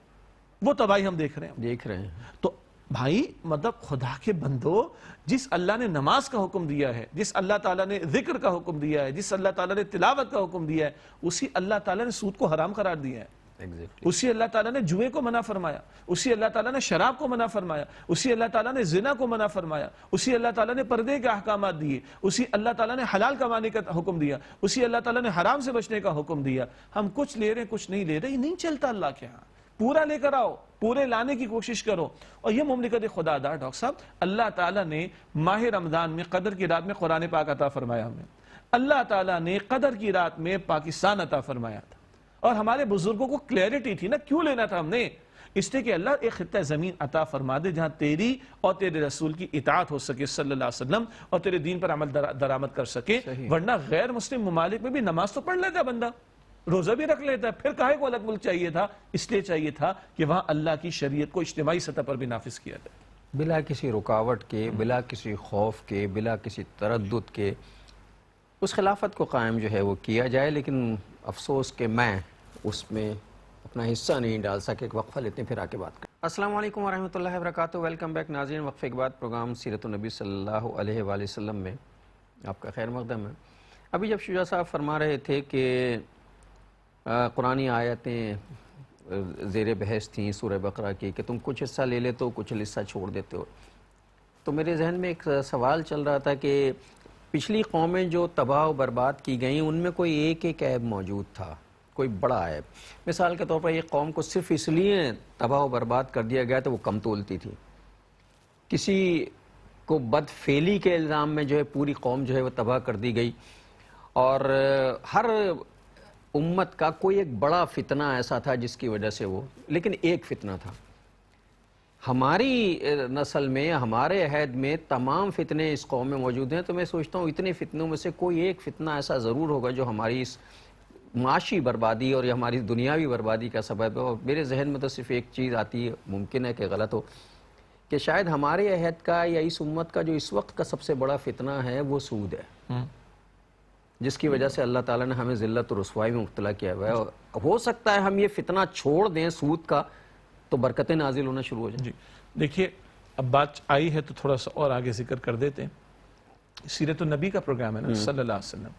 وہ تباہی ہم دیکھ رہے ہیں۔ تو بھائی مطلب خدا کے بندو، جس اللہ نے نماز کا حکم دیا ہے، جس اللہ تعالیٰ نے ذکر کا حکم دیا ہے، جس اللہ تعالیٰ نے تلاوت کا حکم دیا ہے، اسی اللہ تعالیٰ نے سود کو حرام قرار دیا ہے، اسی اللہ تعالیٰ نے جوئے کو منع فرمایا، اسی اللہ تعالیٰ نے شراب کو منع فرمایا، اسی اللہ تعالیٰ نے زنا کو منع فرمایا، اسی اللہ تعالیٰ نے پردے کے احکامات دیے، اسی اللہ تعالیٰ نے حلال کمانے کا حکم دیا، اسی اللہ تعالیٰ نے حرام سے بچنے کا حکم دیا۔ ہم کچھ لے رہے ہیں کچھ نہیں لے رہے، یہ نہیں چلتا اللہ کے ہاں۔ پورا لے کر آؤ، پورے لانے کی کوشش کرو۔ اور یہ مملکت خدا دار ڈاکٹر صاحب، اللہ تعالیٰ نے ماہ رمضان میں قدر کی رات میں قرآن پاک عطا فرمایا ہمیں، اللہ تعالیٰ نے قدر کی رات میں پاکستان عطا فرمایا تھا، اور ہمارے بزرگوں کو کلیئرٹی تھی نا، کیوں لینا تھا ہم نے؟ اس لیے کہ اللہ ایک خطہ زمین عطا فرما دے جہاں تیری اور تیرے رسول کی اطاعت ہو سکے صلی اللہ علیہ وسلم، اور تیرے دین پر عمل درآمد کر سکے۔ ورنہ غیر مسلم ممالک میں بھی نماز تو پڑھ لیتا ہے بندہ، روزہ بھی رکھ لیتا ہے، پھر کاہے کو الگ ملک چاہیے تھا؟ اس لیے چاہیے تھا کہ وہاں اللہ کی شریعت کو اجتماعی سطح پر بھی نافذ کیا جائے، بلا کسی رکاوٹ کے، بلا کسی خوف کے، بلا کسی تردد کے اس خلافت کو قائم جو ہے وہ کیا جائے۔ لیکن افسوس کہ میں اس میں اپنا حصہ نہیں ڈال سکے۔ ایک وقفہ لیتے ہیں پھر آ کے بات کریں۔ السلام علیکم ورحمۃ اللہ وبرکاتہ، ویلکم بیک ناظرین۔ وقفے کے بعد پروگرام سیرت النبی صلی اللہ علیہ وآلہ وسلم میں آپ کا خیر مقدم ہے۔ ابھی جب شجاع صاحب فرما رہے تھے کہ قرآنی آیتیں زیر بحث تھیں سورہ بقرہ کی کہ تم کچھ حصہ لے لیتے ہو کچھ حصہ چھوڑ دیتے ہو، تو میرے ذہن میں ایک سوال چل رہا تھا کہ پچھلی قومیں جو تباہ و برباد کی گئیں ان میں کوئی ایک عیب موجود تھا، کوئی بڑا عیب۔ مثال کے طور پر ایک قوم کو صرف اس لیے تباہ و برباد کر دیا گیا تو وہ کم تولتی تھی، کسی کو بد فعلی کے الزام میں جو ہے پوری قوم جو ہے وہ تباہ کر دی گئی، اور ہر امت کا کوئی ایک بڑا فتنہ ایسا تھا جس کی وجہ سے وہ، لیکن ایک فتنہ تھا۔ ہماری نسل میں، ہمارے عہد میں تمام فتنے اس قوم میں موجود ہیں، تو میں سوچتا ہوں اتنے فتنوں میں سے کوئی ایک فتنہ ایسا ضرور ہوگا جو ہماری اس معاشی بربادی اور ہماری دنیاوی بربادی کا سبب ہے۔ اور میرے ذہن میں تو صرف ایک چیز آتی ہے، ممکن ہے کہ غلط ہو، کہ شاید ہمارے عہد کا یا اس امت کا جو اس وقت کا سب سے بڑا فتنہ ہے وہ سود ہے، جس کی وجہ سے اللہ تعالیٰ نے ہمیں ذلت اور رسوائی میں مبتلا کیا ہوا ہے۔ ہو سکتا ہے ہم یہ فتنہ چھوڑ دیں سود کا تو برکتیں نازل ہونا شروع ہو جائیں۔ جی دیکھیے، اب بات آئی ہے تو تھوڑا سا اور آگے ذکر کر دیتے ہیں۔ سیرت النبی کا پروگرام ہے نا صلی اللہ علیہ وسلم،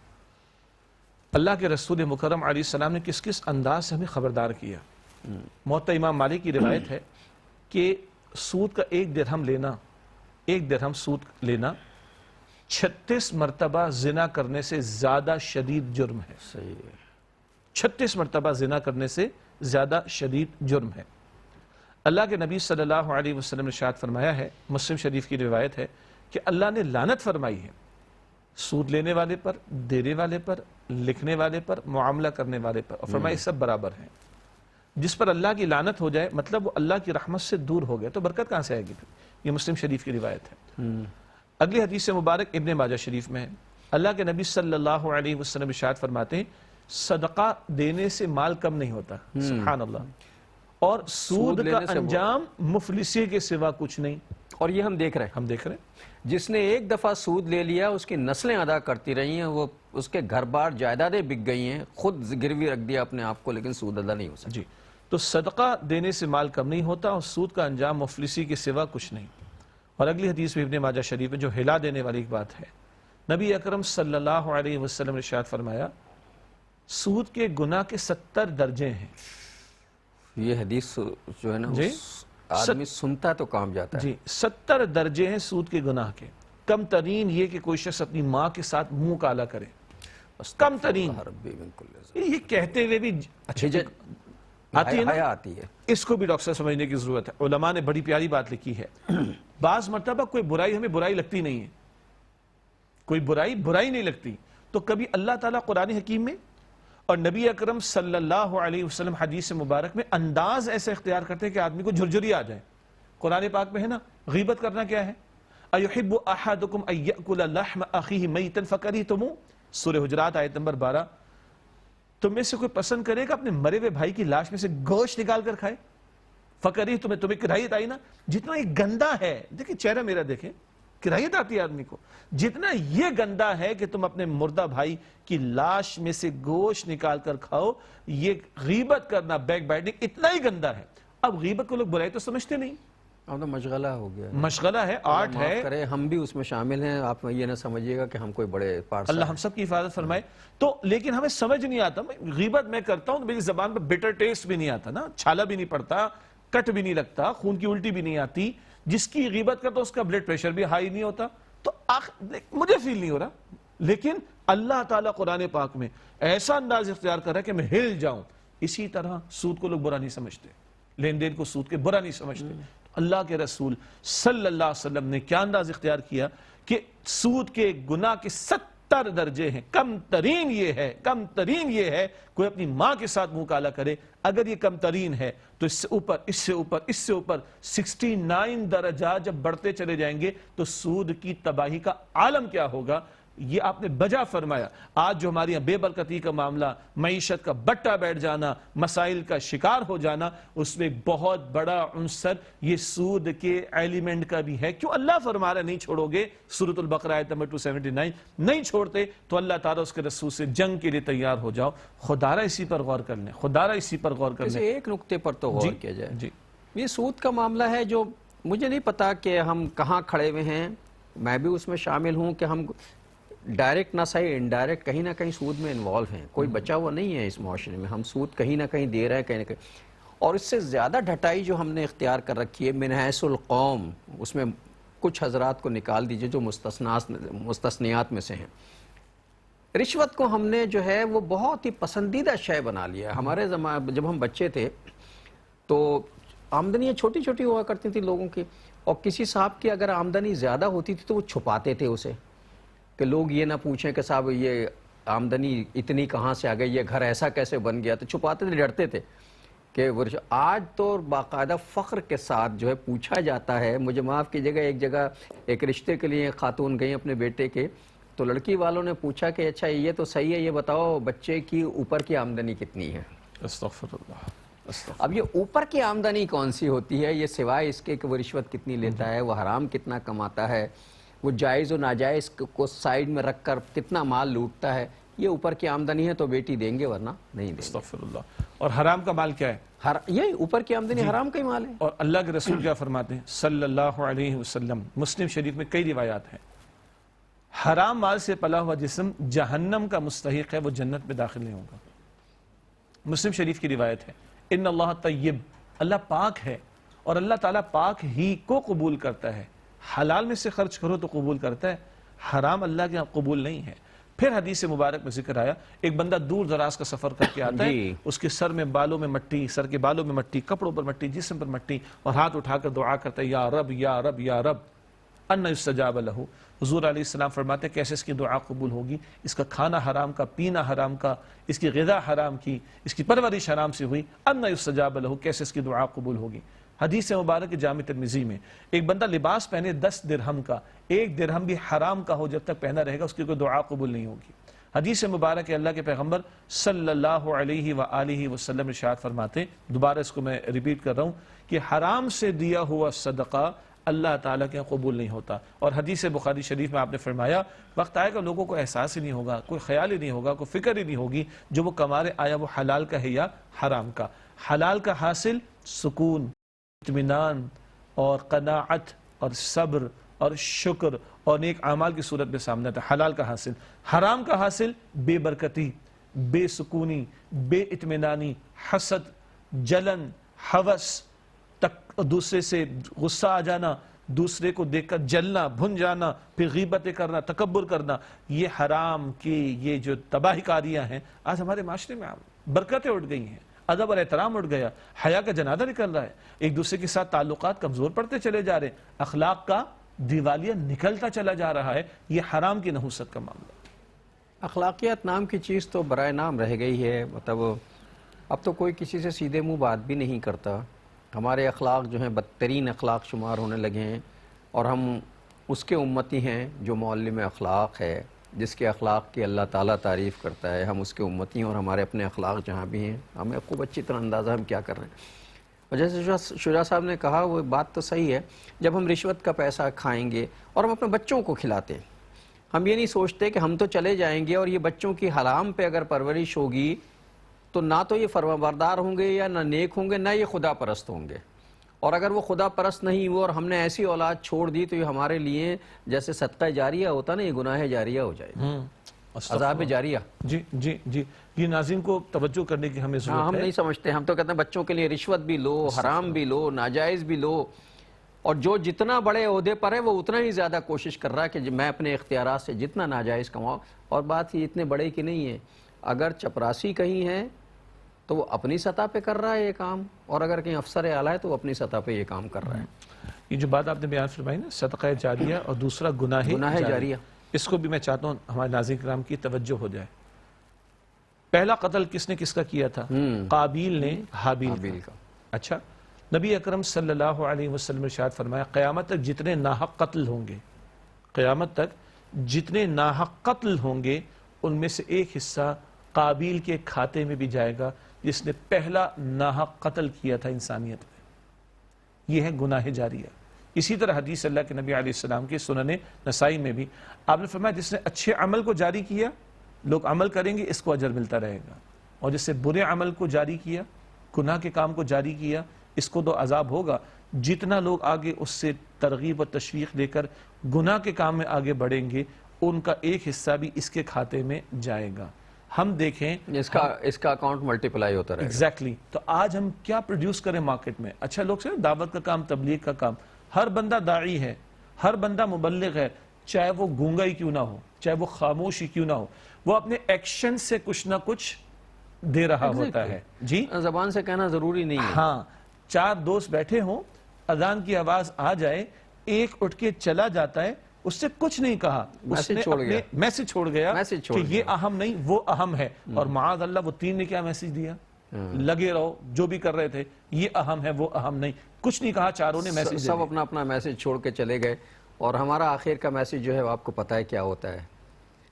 اللہ کے رسول مکرم علیہ السلام نے کس کس انداز سے ہمیں خبردار کیا. موطا امام مالک کی روایت ہے کہ سود کا 1 درہم لینا، 1 درہم سود لینا 36 مرتبہ زنا کرنے سے زیادہ شدید جرم ہے. صحیح ہے. 36 مرتبہ زنا کرنے سے زیادہ شدید جرم ہے. اللہ کے نبی صلی اللہ علیہ وسلم نے ارشاد فرمایا ہے، مسلم شریف کی روایت ہے کہ اللہ نے لعنت فرمائی ہے سود لینے والے پر، دینے والے پر، لکھنے والے پر، معاملہ کرنے والے پر، اور فرمایا سب برابر ہیں. جس پر اللہ کی لعنت ہو جائے مطلب وہ اللہ کی رحمت سے دور ہو گیا، تو برکت کہاں سے آئے گی پھر؟ یہ مسلم شریف کی روایت ہے. اگلی حدیث مبارک ابن ماجہ شریف میں ہے. اللہ کے نبی صلی اللہ علیہ وسلم ارشاد فرماتے ہیں صدقہ دینے سے مال کم نہیں ہوتا. سبحان اللہ. اور سود کا انجام مفلسی کے سوا کچھ نہیں. اور یہ ہم دیکھ رہے ہیں. جس نے ایک دفعہ سود لے لیا اس کی نسلیں ادا کرتی رہی ہیں، وہ اس کے گھر بار جائیدادیں بک گئی ہیں، خود گروی رکھ دیا اپنے آپ کو، لیکن سود ادا نہیں ہو سکتا. جی، تو صدقہ دینے سے مال کم نہیں ہوتا اور سود کا انجام مفلسی کے سوا کچھ نہیں. اور اگلی حدیث میں ابن ماجہ شریف میں جو ہلا دینے والی ایک بات ہے، نبی اکرم صلی اللہ علیہ وسلم نے ارشاد فرمایا سود کے گناہ کے 70 درجے ہیں. یہ حدیث جو ہے نا آدمی سنتا تو کام جاتا ہے. جی، 70 درجے ہیں سود کے گناہ کے. کم ترین یہ کہ کوئی شخص اپنی ماں کے ساتھ منہ کالا کرے. کم ترین. یہ کہتے ہوئے بھی آتی ہے. اس کو بھی ڈاکٹر صاحب سمجھنے کی ضرورت ہے. علماء نے بڑی پیاری بات لکھی ہے. بعض مرتبہ کوئی برائی ہمیں برائی لگتی نہیں ہے، کوئی برائی نہیں لگتی، تو کبھی اللہ تعالیٰ قرآن حکیم میں اور نبی اکرم صلی اللہ علیہ وسلم حدیث مبارک میں انداز ایسا اختیار کرتے ہیں کہ آدمی کو جھرجھری آ جائے. قرآن پاک میں ہے نا، غیبت کرنا کیا ہے؟ اَيُحِبُّ أَحَدُكُمْ أَن يَأْكُلَ لَحْمَ أَخِيهِ مَيْتًا فَكَرِهْتُمُوهُ. سورہ حجرات آیت نمبر 12. تم میں سے کوئی پسند کرے گا اپنے مرے ہوئے بھائی کی لاش میں سے گوشت نکال کر کھائے؟ فَكَرِهْتُمْ. تمہیں کراہیت آئی نا؟ جتنا یہ گندا ہے، دیکھیں چہرہ میرا دیکھیں، کراہیت آتی ہے آدمی کو. جتنا یہ گندا ہے کہ تم اپنے مردہ بھائی کی لاش میں سے گوشت نکال کر کھاؤ، یہ غیبت کرنا، بیک بائٹنگ اتنا ہی گندا ہے. اب غیبت کو لوگ برائی تو سمجھتے نہیں. اب تو مشغلہ ہو گیا، مشغلہ ہے، آرٹ ہے. ہم بھی اس میں شامل ہیں، آپ یہ نہ سمجھیے گا کہ ہم کوئی بڑے پارسا. اللہ ہم سب کی حفاظت فرمائے. تو لیکن ہمیں سمجھ نہیں آتا. غیبت میں کرتا ہوں تو میری زبان پہ بٹر ٹیسٹ بھی نہیں آتا نا، چھالا بھی نہیں پڑتا، کٹ بھی نہیں لگتا، خون کی الٹی بھی نہیں آتی. جس کی غیبت کرتا اس کا بلڈ پریشر بھی ہائی نہیں ہوتا. تو مجھے فیل نہیں ہو رہا، لیکن اللہ تعالیٰ قرآن پاک میں ایسا انداز اختیار کر رہا ہے کہ میں ہل جاؤں. اسی طرح سود کو لوگ برا نہیں سمجھتے، لین دین کو سود کے برا نہیں سمجھتے. اللہ کے رسول صلی اللہ علیہ وسلم نے کیا انداز اختیار کیا کہ سود کے گناہ کے 70 درجے ہیں. کم ترین یہ ہے کوئی اپنی ماں کے ساتھ منہ کالا کرے. اگر یہ کم ترین ہے تو اس سے اوپر 69 درجات جب بڑھتے چلے جائیں گے تو سود کی تباہی کا عالم کیا ہوگا. یہ آپ نے بجا فرمایا. آج جو ہماری یہاں بے برکتی کا معاملہ، معیشت کا بٹا بیٹھ جانا، مسائل کا شکار ہو جانا، اس میں بہت بڑا عنصر یہ سود کے ایلیمنٹ کا بھی ہے. کیوں اللہ فرما رہا نہیں چھوڑو گے؟ سورۃ البقرہ آیت نمبر 279. نہیں چھوڑتے تو اللہ تعالیٰ اس کے رسول سے جنگ کے لیے تیار ہو جاؤ. خدا را اسی پر غور کر لیں. ایک نقطے پر تو غور کیا جائے. یہ سود کا معاملہ ہے جو مجھے نہیں پتا کہ ہم کہاں کھڑے ہوئے ہیں. میں بھی اس میں شامل ہوں کہ ہم ڈائریکٹ نہ صحیح انڈائریکٹ کہیں نہ کہیں سود میں انوالو ہیں. کوئی بچا ہوا نہیں ہے اس معاشرے میں. ہم سود کہیں نہ کہیں دے رہے ہیں، کہیں نہ کہیں. اور اس سے زیادہ ڈھٹائی جو ہم نے اختیار کر رکھی ہے من حیث القوم، اس میں کچھ حضرات کو نکال دیجئے جو مستثنیات میں سے ہیں. رشوت کو ہم نے جو ہے وہ بہت ہی پسندیدہ شے بنا لیا. ہمارے زمانے جب ہم بچے تھے تو آمدنیاں چھوٹی چھوٹی ہوا کرتی تھی لوگوں کی، اور کسی صاحب کی اگر آمدنی زیادہ ہوتی تھی تو وہ چھپاتے تھے اسے، کہ لوگ یہ نہ پوچھیں کہ صاحب یہ آمدنی اتنی کہاں سے آ گئی، یہ گھر ایسا کیسے بن گیا. تو چھپاتے تھے، ڈرتے تھے کہ آج تو باقاعدہ فخر کے ساتھ جو ہے پوچھا جاتا ہے. مجھے معاف کیجیے گا، ایک جگہ ایک رشتے کے لیے خاتون گئی اپنے بیٹے کے، تو لڑکی والوں نے پوچھا کہ اچھا یہ تو صحیح ہے، یہ بتاؤ بچے کی اوپر کی آمدنی کتنی ہے. استغفر اللہ. اب یہ اوپر کی آمدنی کون سی ہوتی ہے؟ یہ سوائے اس کے کہ وہ رشوت کتنی لیتا ہے، وہ حرام کتنا کماتا ہے، وہ جائز و ناجائز کو سائیڈ میں رکھ کر کتنا مال لوٹتا ہے، یہ اوپر کی آمدنی ہے تو بیٹی دیں گے ورنہ نہیں دیں گے. استغفر اللہ. اور حرام کا مال کیا ہے؟ یہی اوپر کی آمدنی حرام کا ہی مال ہے. اور اللہ کے رسول کیا فرماتے ہیں صلی اللہ علیہ وسلم؟ مسلم شریف میں کئی روایات ہیں. حرام مال سے پلا ہوا جسم جہنم کا مستحق ہے، وہ جنت میں داخل نہیں ہوگا۔ مسلم شریف کی روایت ہے، ان اللہ طیب، اللہ پاک ہے، اور اللہ تعالیٰ پاک ہی کو قبول کرتا ہے۔ حلال میں سے خرچ کرو تو قبول کرتا ہے، حرام اللہ کے قبول نہیں ہے۔ پھر حدیث مبارک میں ذکر آیا، ایک بندہ دور دراز کا سفر کر کے آتا ہے، اس کے سر میں بالوں میں مٹی، سر کے بالوں میں مٹی، کپڑوں پر مٹی، جسم پر مٹی، اور ہاتھ اٹھا کر دعا کرتا ہے، یا رب یا رب یا رب ان یستجاب لہ۔ حضور علیہ السلام فرماتے ہیں کیسے اس کی دعا قبول ہوگی؟ اس کا کھانا حرام کا، پینا حرام کا، اس کی غذا حرام کی، اس کی پرورش حرام سے ہوئی، ان یستجاب لہ، کیسے اس کی دعا قبول ہوگی؟ حدیث مبارک جامع ترمذی میں ایک بندہ لباس پہنے 10 درہم کا، 1 درہم بھی حرام کا ہو جب تک پہنا رہے گا اس کی کوئی دعا قبول نہیں ہوگی۔ حدیث مبارک اللہ کے پیغمبر صلی اللہ علیہ وآلہ وسلم ارشاد فرماتے، دوبارہ اس کو میں ریپیٹ کر رہا ہوں، کہ حرام سے دیا ہوا صدقہ اللہ تعالیٰ کے قبول نہیں ہوتا۔ اور حدیث بخاری شریف میں آپ نے فرمایا وقت آئے گا لوگوں کو احساس ہی نہیں ہوگا، کوئی خیال ہی نہیں ہوگا، کوئی فکر ہی نہیں ہوگی جو وہ کما رہے آیا وہ حلال کا ہے یا حرام کا۔ حلال کا حاصل سکون، اطمینان اور قناعت اور صبر اور شکر اور نیک اعمال کی صورت میں سامنے آتا ہے، حلال کا حاصل۔ حرام کا حاصل بے برکتی، بے سکونی، بے اطمینانی، حسد، جلن، ہوس، دوسرے سے غصہ آ جانا، دوسرے کو دیکھ کر جلنا، بھن جانا، پھر غیبتیں کرنا، تکبر کرنا، یہ حرام کی یہ جو تباہی کاریاں ہیں آج ہمارے معاشرے میں برکتیں اٹھ گئی ہیں، ادب اور احترام اٹھ گیا، حیا کا جنازہ نکل رہا ہے، ایک دوسرے کے ساتھ تعلقات کمزور پڑتے چلے جا رہے ہیں، اخلاق کا دیوالیہ نکلتا چلا جا رہا ہے، یہ حرام کی نحوست کا معاملہ۔ اخلاقیات نام کی چیز تو برائے نام رہ گئی ہے، مطلب اب تو کوئی کسی سے سیدھے منہ بات بھی نہیں کرتا، ہمارے اخلاق جو ہیں بدترین اخلاق شمار ہونے لگے ہیں، اور ہم اس کے امتی ہیں جو معلم اخلاق ہے، جس کے اخلاق کی اللہ تعالیٰ تعریف کرتا ہے، ہم اس کے امتی ہیں، اور ہمارے اپنے اخلاق جہاں بھی ہیں ہمیں خوب اچھی طرح اندازہ ہم کیا کر رہے ہیں۔ اور جیسے شجاع صاحب نے کہا وہ بات تو صحیح ہے، جب ہم رشوت کا پیسہ کھائیں گے اور ہم اپنے بچوں کو کھلاتے ہیں، ہم یہ نہیں سوچتے کہ ہم تو چلے جائیں گے اور یہ بچوں کی حرام پہ اگر پرورش ہوگی تو نہ تو یہ فرمانبردار ہوں گے یا نہ نیک ہوں گے، نہ یہ خدا پرست ہوں گے، اور اگر وہ خدا پرست نہیں ہوئے اور ہم نے ایسی اولاد چھوڑ دی تو یہ ہمارے لیے جیسے صدقہ جاریہ ہوتا نا، یہ گناہ جاریہ ہو جائے گا، عذاب جاریہ۔ جی جی جی، یہ ناظرین کو توجہ کرنے کی ہمیں ضرورت ہے۔ ہم نہیں سمجھتے، ہم تو کہتے ہیں بچوں کے لیے رشوت بھی لو، حرام بھی لو، ناجائز بھی لو، اور جو جتنا بڑے عہدے پر ہے وہ اتنا ہی زیادہ کوشش کر رہا ہے کہ میں اپنے اختیارات سے جتنا ناجائز کماؤں، اور بات یہ اتنے بڑے کی نہیں ہے، اگر چپراسی کہیں ہے تو وہ اپنی سطح پہ کر رہا ہے یہ کام، اور اگر کہیں افسر اعلیٰ ہے تو وہ اپنی سطح پہ یہ کام کر رہا ہے۔ یہ جو بات آپ نے بیان فرمائی نا، صدقہ جاریہ اور دوسرا گناہ جاریہ، اس کو بھی میں چاہتا ہوں ہمارے ناظرین کرام کی توجہ ہو جائے۔ پہلا قتل کس نے کس کا کیا تھا؟ قابیل نے حابیل کا۔ اچھا، نبی اکرم صلی اللہ علیہ وسلم ارشاد فرمایا قیامت تک جتنے ناحق قتل ہوں گے، قیامت تک جتنے ناحق قتل ہوں گے ان میں سے ایک حصہ قابیل کے کھاتے میں بھی جائے گا جس نے پہلا ناحق قتل کیا تھا انسانیت میں۔ یہ ہے گناہ جاریہ۔ اسی طرح حدیث اللہ کے نبی علیہ السلام کی سنن نسائی میں بھی آپ نے فرمایا جس نے اچھے عمل کو جاری کیا، لوگ عمل کریں گے اس کو اجر ملتا رہے گا، اور جس سے برے عمل کو جاری کیا، گناہ کے کام کو جاری کیا، اس کو تو عذاب ہوگا۔ جتنا لوگ آگے اس سے ترغیب اور تشویق دے کر گناہ کے کام میں آگے بڑھیں گے ان کا ایک حصہ بھی اس کے کھاتے میں جائے گا۔ ہم دیکھیں اس کا اکاؤنٹ ملٹیپلائی ہوتا رہے گا۔ ایگزیکٹلی۔ تو آج ہم کیا پروڈیوس کریں مارکیٹ میں؟ اچھا لوگ سے دعوت کا کام، تبلیغ کا کام، ہر بندہ داعی ہے، ہر بندہ مبلغ ہے، چاہے وہ گونگا ہی کیوں نہ ہو، چاہے وہ خاموش ہی کیوں نہ ہو، وہ اپنے ایکشن سے کچھ نہ کچھ دے رہا ہوتا ہے۔ جی، زبان سے کہنا ضروری نہیں ہے۔ ہاں، 4 دوست بیٹھے ہوں، اذان کی آواز آ جائے، ایک اٹھ کے چلا جاتا ہے، اس سے کچھ نہیں کہا، اس نے اپنے میسج چھوڑ گیا کہ یہ اہم نہیں وہ اہم ہے، اور معاذ اللہ وہ 3 نے کیا میسج دیا؟ لگے رہو جو بھی کر رہے تھے، یہ اہم ہے وہ اہم نہیں، کچھ نہیں کہا، 4 نے میسج سب اپنا اپنا میسج چھوڑ کے چلے گئے، اور ہمارا آخر کا میسج جو ہے آپ کو پتہ ہے کیا ہوتا ہے؟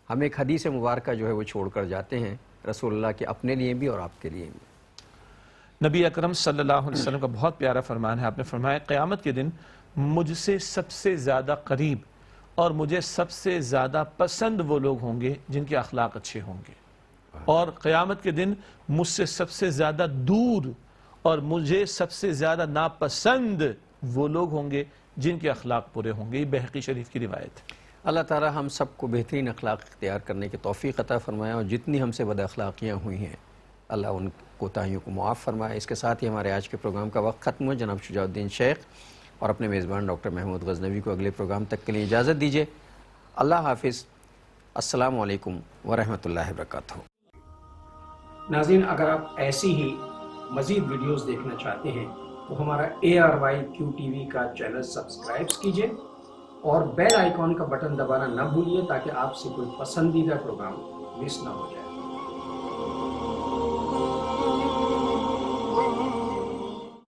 ہم ایک حدیث مبارکہ جو ہے وہ چھوڑ کر جاتے ہیں رسول اللہ کے، اپنے لیے بھی اور آپ کے لیے بھی۔ نبی اکرم صلی اللہ علیہ وسلم کا بہت پیارا فرمان ہے، آپ نے فرمایا قیامت کے دن مجھ سے سب سے زیادہ قریب اور مجھے سب سے زیادہ پسند وہ لوگ ہوں گے جن کے اخلاق اچھے ہوں گے، اور قیامت کے دن مجھ سے سب سے زیادہ دور اور مجھے سب سے زیادہ ناپسند وہ لوگ ہوں گے جن کے اخلاق پورے ہوں گے۔ یہ بہقی شریف کی روایت ہے۔ اللہ تعالی ہم سب کو بہترین اخلاق اختیار کرنے کی توفیق عطا فرمائے، اور جتنی ہم سے بد اخلاقیاں ہوئی ہیں اللہ ان کوتاہیوں کو معاف فرمائے۔ اس کے ساتھ ہی ہمارے آج کے پروگرام کا وقت ختم ہوا۔ جناب شجاع الدین شیخ اور اپنے میزبان ڈاکٹر محمود غزنوی کو اگلے پروگرام تک کے لیے اجازت دیجیے۔ اللہ حافظ۔ السلام علیکم ورحمۃ اللہ وبرکاتہ۔ ناظرین، اگر آپ ایسی ہی مزید ویڈیوز دیکھنا چاہتے ہیں تو ہمارا ARYQ-TV کا چینل سبسکرائب کیجئے اور بیل آئیکن کا بٹن دبانا نہ بھولیے تاکہ آپ سے کوئی پسندیدہ پروگرام مس نہ ہو جائے۔